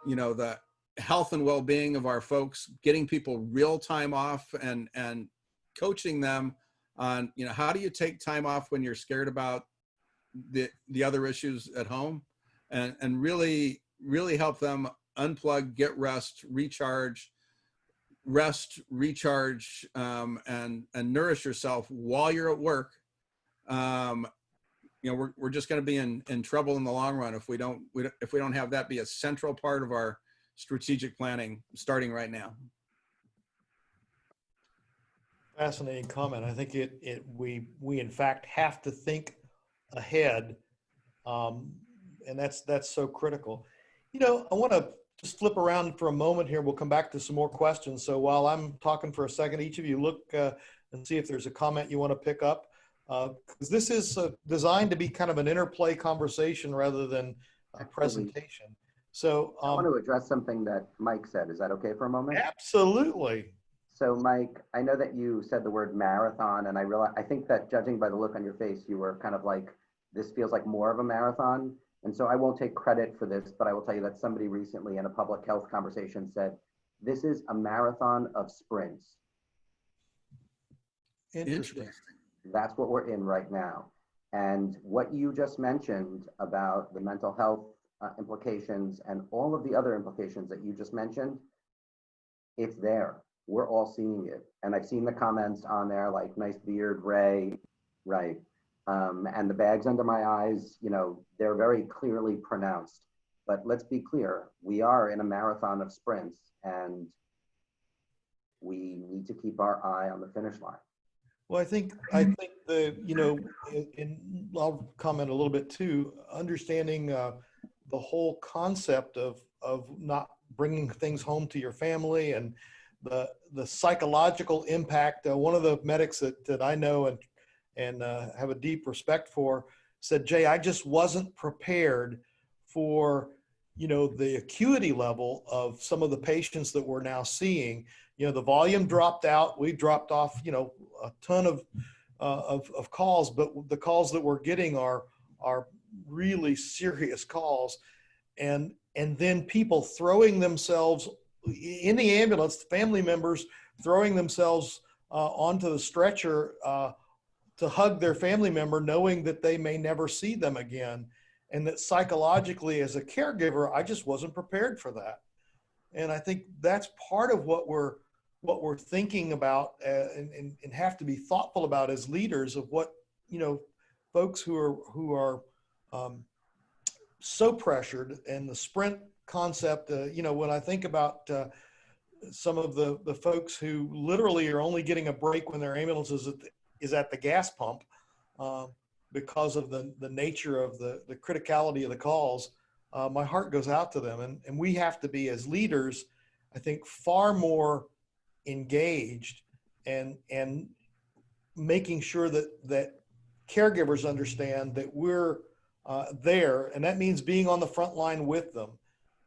S3: the health and well-being of our folks, getting people real time off and coaching them on, how do you take time off when you're scared about the other issues at home, and really help them unplug, get rest, recharge, and nourish yourself while you're at work. We're just going to be in trouble in the long run if we don't have that be a central part of our strategic planning starting right now.
S2: Fascinating comment. I think we in fact have to think ahead, and that's so critical. I want to just flip around for a moment here. We'll come back to some more questions. So while I'm talking for a second, each of you look and see if there's a comment you want to pick up, because this is designed to be kind of an interplay conversation rather than a presentation. So
S4: I want to address something that Mike said. Is that okay for a moment?
S2: Absolutely.
S4: So Mike, I know that you said the word marathon, and I think that judging by the look on your face, you were kind of like, this feels like more of a marathon. And so I won't take credit for this, but I will tell you that somebody recently in a public health conversation said, this is a marathon of sprints.
S2: Interesting.
S4: That's what we're in right now. And what you just mentioned about the mental health implications and all of the other implications that you just mentioned, it's there. We're all seeing it. And I've seen the comments on there like, nice beard, Ray, right. And the bags under my eyes, they're very clearly pronounced. But let's be clear, we are in a marathon of sprints, and we need to keep our eye on the finish line.
S2: Well, I think and I'll comment a little bit too, understanding the whole concept of not bringing things home to your family and the psychological impact. One of the medics that I know and have a deep respect for said, Jay, I just wasn't prepared for, the acuity level of some of the patients that we're now seeing. The volume dropped out. We dropped off, a ton of calls, but the calls that we're getting are really serious calls. And then people throwing themselves in the ambulance, family members throwing themselves onto the stretcher to hug their family member, knowing that they may never see them again. And that psychologically as a caregiver, I just wasn't prepared for that. And I think that's part of what we're thinking about and have to be thoughtful about as leaders of what, folks who are so pressured, and the sprint concept, when I think about some of the folks who literally are only getting a break when their ambulance is at the gas pump because of the nature of the criticality of the calls, my heart goes out to them. And we have to be, as leaders, I think, far more engaged and making sure that caregivers understand that we're there. And that means being on the front line with them.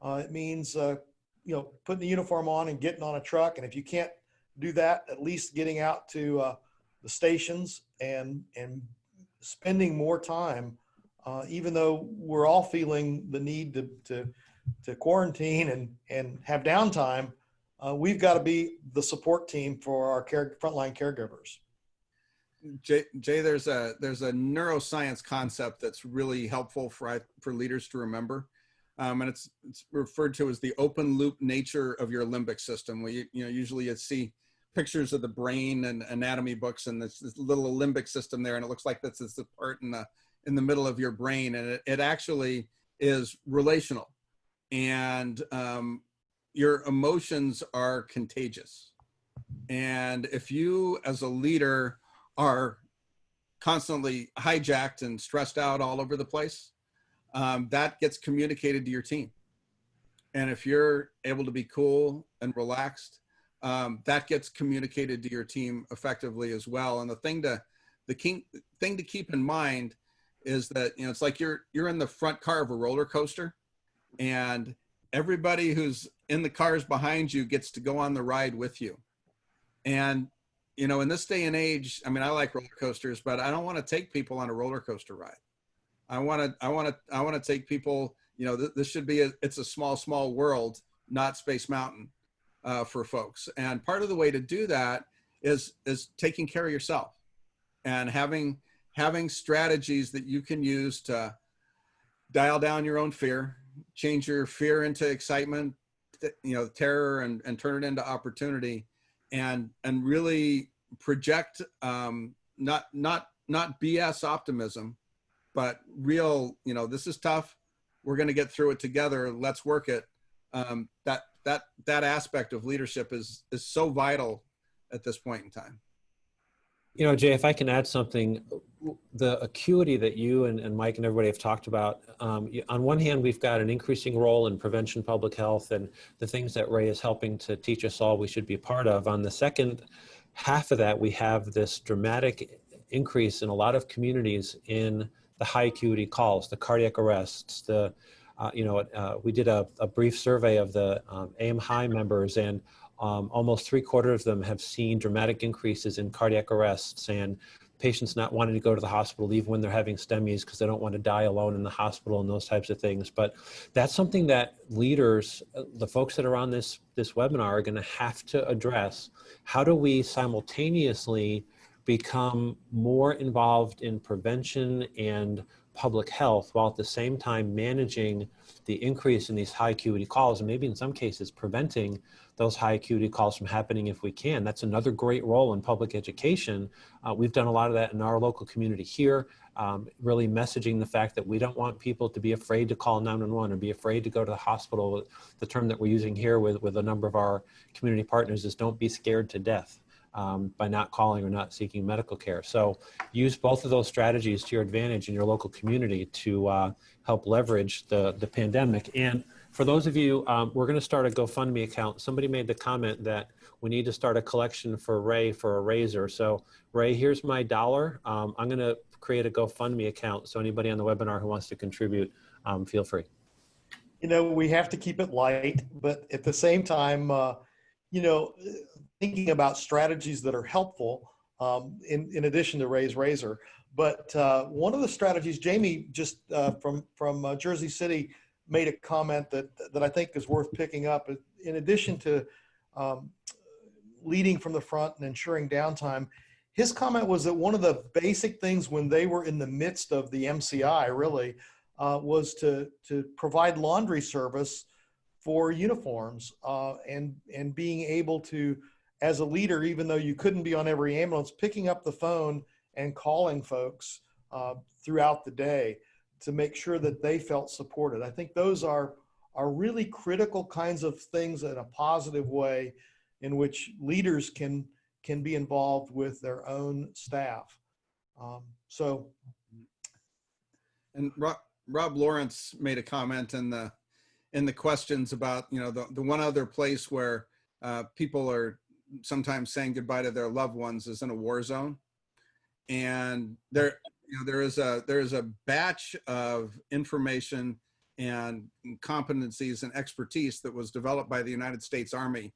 S2: It means, putting the uniform on and getting on a truck. And if you can't do that, at least getting out to the stations and spending more time, even though we're all feeling the need to quarantine and have downtime, we've got to be the support team for our frontline caregivers.
S3: Jay, there's a neuroscience concept that's really helpful for leaders to remember, and it's referred to as the open loop nature of your limbic system. Where usually you see pictures of the brain and anatomy books, and this little limbic system there, and it looks like that's the part in the middle of your brain, and it actually is relational, and your emotions are contagious, and if you as a leader are constantly hijacked and stressed out all over the place, that gets communicated to your team. And if you're able to be cool and relaxed, that gets communicated to your team effectively as well. And the thing to keep in mind is that, it's like you're in the front car of a roller coaster, and everybody who's in the cars behind you gets to go on the ride with you. And in this day and age, I mean, I like roller coasters, but I don't want to take people on a roller coaster ride. I want to take people, this should be it's a small world, not Space Mountain, for folks. And part of the way to do that is taking care of yourself and having strategies that you can use to dial down your own fear, change your fear into excitement, terror, and turn it into opportunity. And really project not BS optimism, but real, this is tough. We're going to get through it together. Let's work it. That aspect of leadership is so vital at this point in time.
S5: Jay, if I can add something, the acuity that you and Mike and everybody have talked about, on one hand, we've got an increasing role in prevention, public health, and the things that Ray is helping to teach us all we should be a part of. On the second half of that, we have this dramatic increase in a lot of communities in the high acuity calls, the cardiac arrests, we did a brief survey of the AM High members, and almost 3/4 of them have seen dramatic increases in cardiac arrests and patients not wanting to go to the hospital even when they're having STEMIs because they don't want to die alone in the hospital and those types of things. But that's something that leaders, the folks that are on this webinar, are going to have to address. How do we simultaneously become more involved in prevention and public health while at the same time managing the increase in these high acuity calls, and maybe in some cases preventing those high acuity calls from happening if we can? That's another great role in public education. We've done a lot of that in our local community here, really messaging the fact that we don't want people to be afraid to call 911 or be afraid to go to the hospital. The term that we're using here with a number of our community partners is don't be scared to death by not calling or not seeking medical care. So use both of those strategies to your advantage in your local community to help leverage the pandemic. And for those of you, we're going to start a GoFundMe account. Somebody made the comment that we need to start a collection for Ray for a razor. So Ray, here's my $1. I'm going to create a GoFundMe account. So anybody on the webinar who wants to contribute, feel free.
S2: We have to keep it light, but at the same time, thinking about strategies that are helpful in addition to Ray's razor. But one of the strategies, Jamie just from Jersey City made a comment that I think is worth picking up. In addition to leading from the front and ensuring downtime, his comment was that one of the basic things when they were in the midst of the MCI really was to provide laundry service for uniforms and being able to, as a leader, even though you couldn't be on every ambulance, picking up the phone and calling folks throughout the day to make sure that they felt supported. I think those are really critical kinds of things in a positive way in which leaders can be involved with their own staff.
S3: And Rob Lawrence made a comment in the questions about, the one other place where people are sometimes saying goodbye to their loved ones is in a war zone. And there is a batch of information and competencies and expertise that was developed by the United States Army,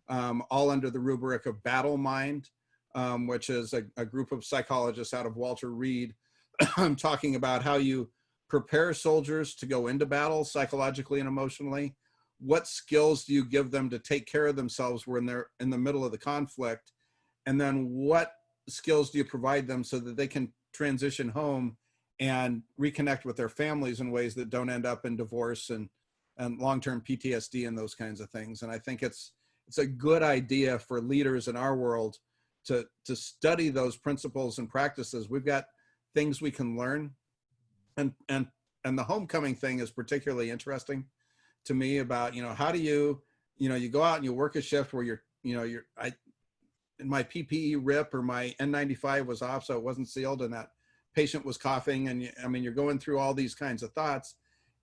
S3: all under the rubric of Battle Mind, which is a group of psychologists out of Walter Reed talking about how you prepare soldiers to go into battle psychologically and emotionally. What skills do you give them to take care of themselves when they're in the middle of the conflict? And then what skills do you provide them so that they can transition home and reconnect with their families in ways that don't end up in divorce and long-term PTSD and those kinds of things? And I think it's a good idea for leaders in our world to study those principles and practices. We've got things we can learn, and the homecoming thing is particularly interesting to me about, how do you go out and you work a shift where my PPE rip or my N95 was off, so it wasn't sealed, and that patient was coughing, and you're going through all these kinds of thoughts,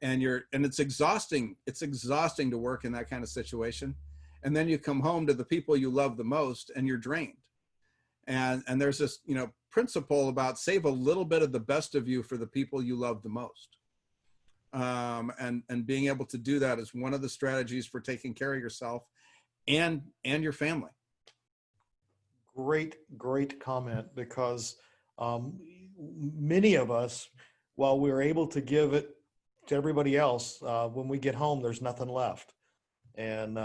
S3: and it's exhausting. It's exhausting to work in that kind of situation. And then you come home to the people you love the most and you're drained. And there's this, principle about save a little bit of the best of you for the people you love the most. And being able to do that is one of the strategies for taking care of yourself and your family.
S2: Great comment, because many of us, while we're able to give it to everybody else, when we get home, there's nothing left. And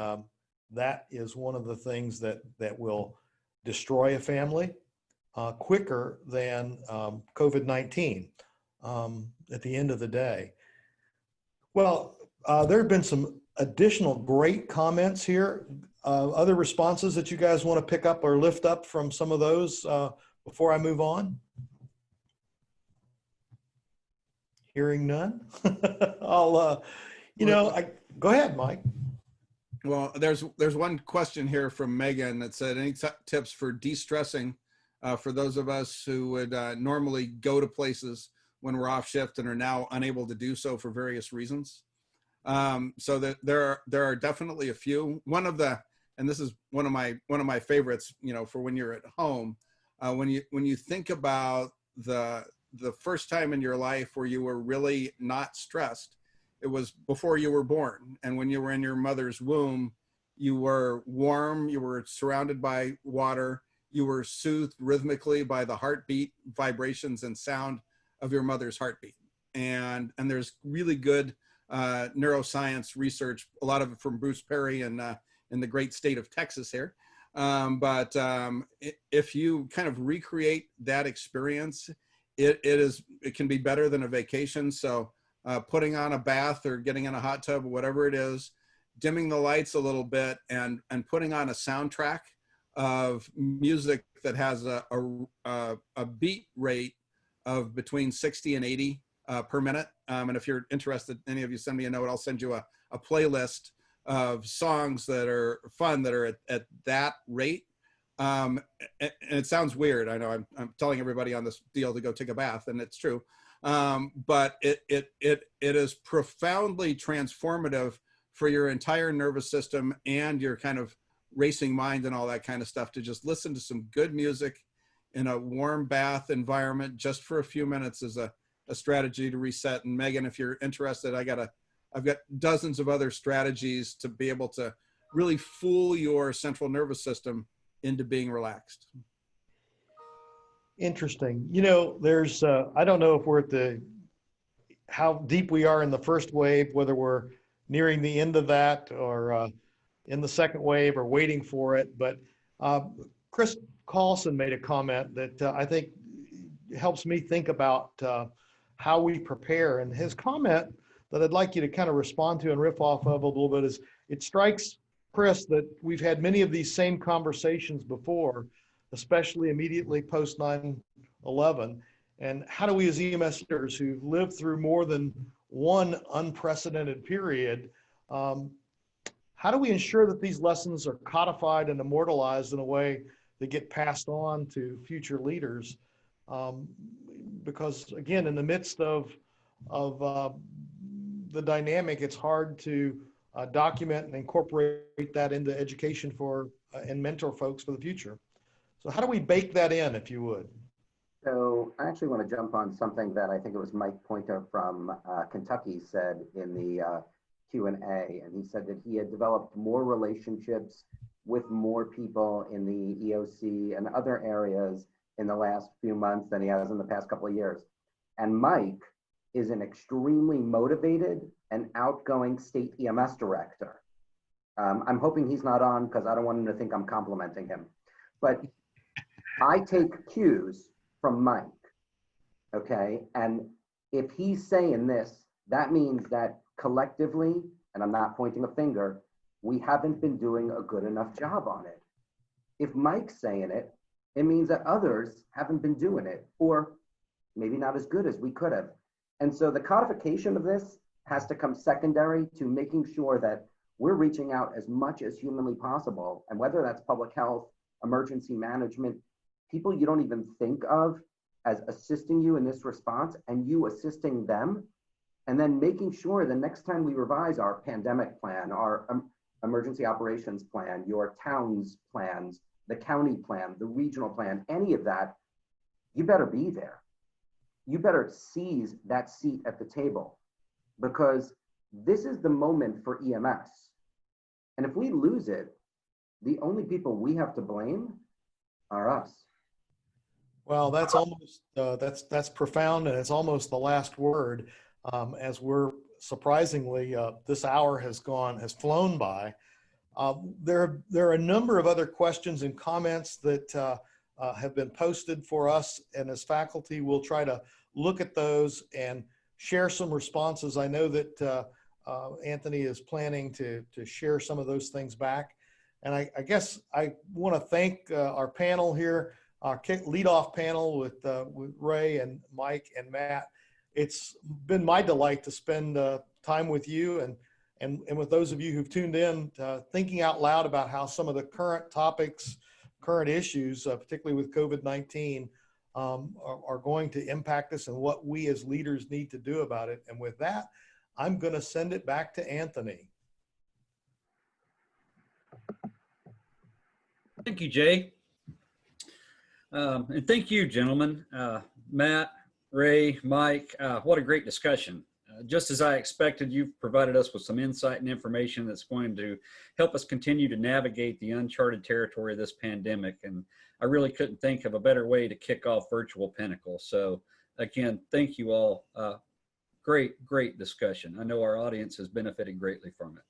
S2: that is one of the things that will destroy a family quicker than COVID-19 at the end of the day. Well, there have been some additional great comments here. Other responses that you guys want to pick up or lift up from some of those before I move on? Hearing none, I'll, go ahead, Mike.
S3: Well, there's one question here from Megan that said, any tips for de-stressing for those of us who would normally go to places when we're off shift and are now unable to do so for various reasons? So that there are definitely a few. And this is one of my favorites, for when you're at home, when you think about the first time in your life where you were really not stressed. It was before you were born. And when you were in your mother's womb, you were warm, you were surrounded by water, you were soothed rhythmically by the heartbeat, vibrations, and sound of your mother's heartbeat. And there's really good neuroscience research, a lot of it from Bruce Perry in the great state of Texas here. But if you kind of recreate that experience, it can be better than a vacation. So putting on a bath or getting in a hot tub, whatever it is, dimming the lights a little bit and putting on a soundtrack of music that has a beat rate of between 60 and 80 per minute. And if you're interested, any of you send me a note, I'll send you a playlist of songs that are fun, that are at that rate. And it sounds weird. I know I'm telling everybody on this deal to go take a bath, and it's true. But it is profoundly transformative for your entire nervous system and your kind of racing mind and all that kind of stuff, to just listen to some good music in a warm bath environment just for a few minutes is a strategy to reset. And Megan, if you're interested, I've got dozens of other strategies to be able to really fool your central nervous system into being relaxed.
S2: Interesting. There's, I don't know if we're at how deep we are in the first wave, whether we're nearing the end of that or in the second wave or waiting for it. But Chris Carlson made a comment that I think helps me think about how we prepare. And his comment that I'd like you to kind of respond to and riff off of a little bit is, it strikes Chris that we've had many of these same conversations before, especially immediately post 9/11. And how do we as EMS leaders who've lived through more than one unprecedented period, how do we ensure that these lessons are codified and immortalized in a way that get passed on to future leaders? Because again, in the midst of the dynamic, it's hard to document and incorporate that into education for and mentor folks for the future. So how do we bake that in, if you would?
S4: So I actually want to jump on something that I think it was Mike Pointer from Kentucky said in the Q&A, and he said that he had developed more relationships with more people in the EOC and other areas in the last few months than he has in the past couple of years. And Mike is an extremely motivated and outgoing state EMS director. I'm hoping he's not on because I don't want him to think I'm complimenting him. But I take cues from Mike, okay? And if he's saying this, that means that collectively, and I'm not pointing a finger, we haven't been doing a good enough job on it. If Mike's saying it, it means that others haven't been doing it, or maybe not as good as we could have. And so the codification of this has to come secondary to making sure that we're reaching out as much as humanly possible. And whether that's public health, emergency management, people you don't even think of as assisting you in this response, and you assisting them, and then making sure the next time we revise our pandemic plan, our emergency operations plan, your town's plans, the county plan, the regional plan, any of that, you better be there. You better seize that seat at the table, because this is the moment for EMS. And if we lose it, the only people we have to blame are us.
S2: Well, that's almost that's profound, and it's almost the last word. As we're surprisingly, this hour has flown by. There are a number of other questions and comments that have been posted for us, and as faculty, we'll try to look at those and share some responses. I know that Anthony is planning to share some of those things back. And I guess I want to thank our panel here, our leadoff panel with Ray and Mike and Matt. It's been my delight to spend time with you and with those of you who've tuned in, thinking out loud about how some of the current topics, current issues, particularly with COVID-19, are going to impact us and what we as leaders need to do about it. And with that, I'm going to send it back to Anthony.
S1: Thank you, Jay. And thank you, gentlemen. Matt, Ray, Mike, what a great discussion. Just as I expected, you've provided us with some insight and information that's going to help us continue to navigate the uncharted territory of this pandemic. And I really couldn't think of a better way to kick off Virtual Pinnacle. So again, thank you all. Great discussion. I know our audience has benefited greatly from it.